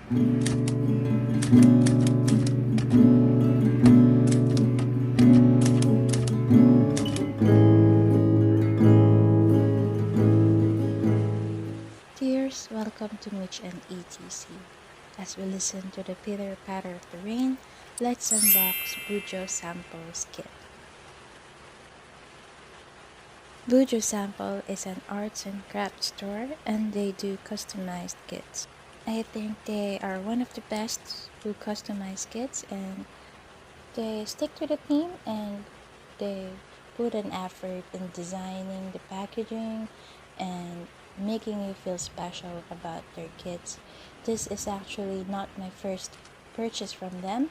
Dears, welcome to Mich and etc. As we listen to the pitter patter of the rain, let's unbox Bujo Sample's kit. Bujo Sample is an arts and crafts store and they do customized kits. I think they are one of the best who customize kits, and they stick to the theme and they put an effort in designing the packaging and making you feel special about their kits. This is actually not my first purchase from them.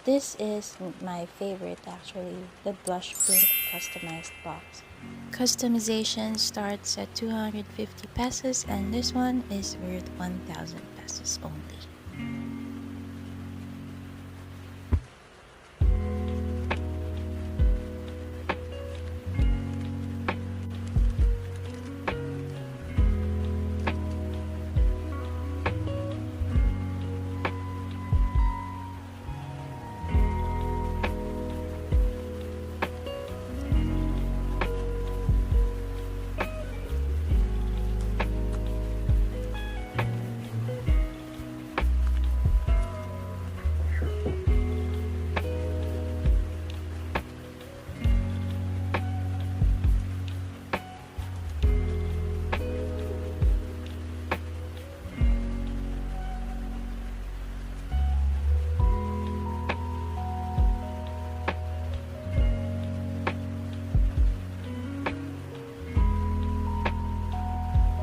This is my favorite actually, the blush pink customized box. Customization starts at 250 pesos and this one is worth 1,000 pesos only.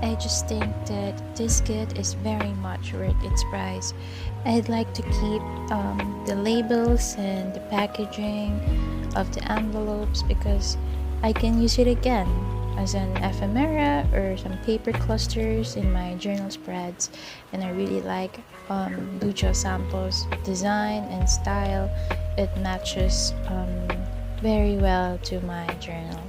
I just think that this kit is very much worth its price. I'd like to keep the labels and the packaging of the envelopes because I can use it again as an ephemera or some paper clusters in my journal spreads, and I really like Bujo Sample's design and style. It matches very well to my journal.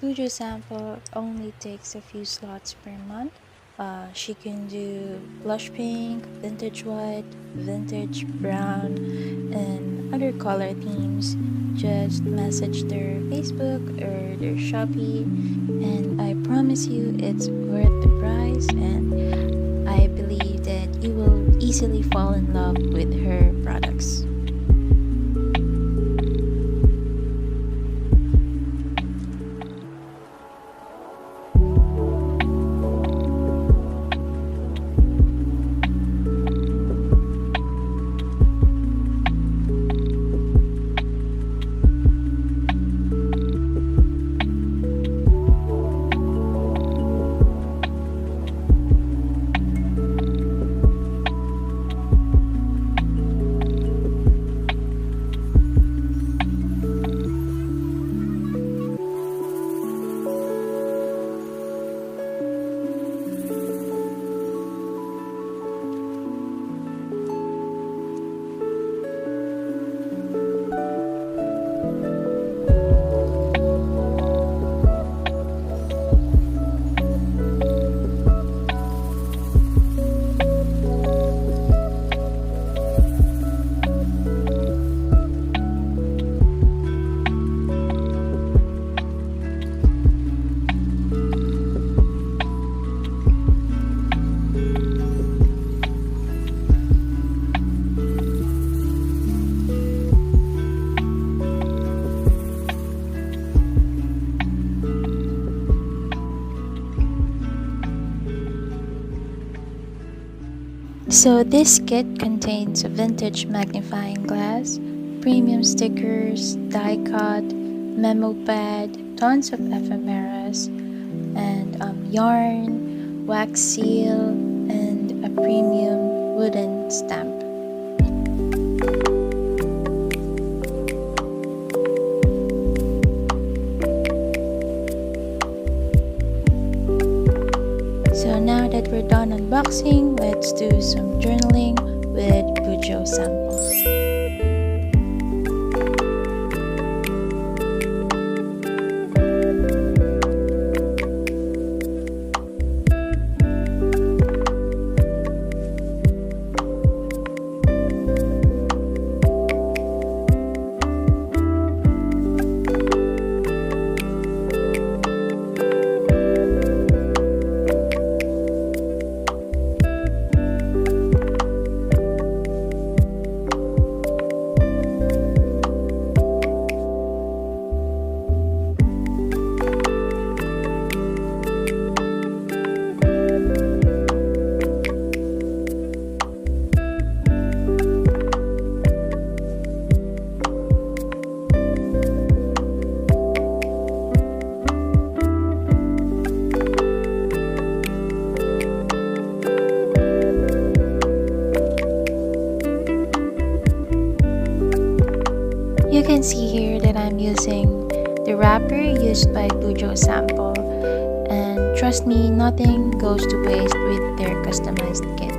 Bujo Sample only takes a few slots per month. She can do blush pink, vintage white, vintage brown, and other color themes. Just message their Facebook or their Shopee, and I promise you it's worth the price, and I believe that you will easily fall in love with her products. So this kit contains a vintage magnifying glass, premium stickers, die cut, memo pad, tons of ephemeras, and yarn, wax seal, and a premium wooden stamp. So now that we're done unboxing, let's do some journaling with Bujo Sample. You can see here that I'm using the wrapper used by Bujo Sample, and trust me, nothing goes to waste with their customized kit.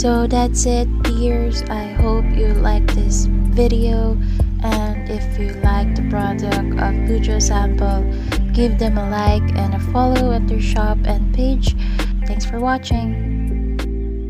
So that's it, dears. I hope you like this video, and if you like the product of Bujo Sample, give them a like and a follow at their shop and page. Thanks for watching.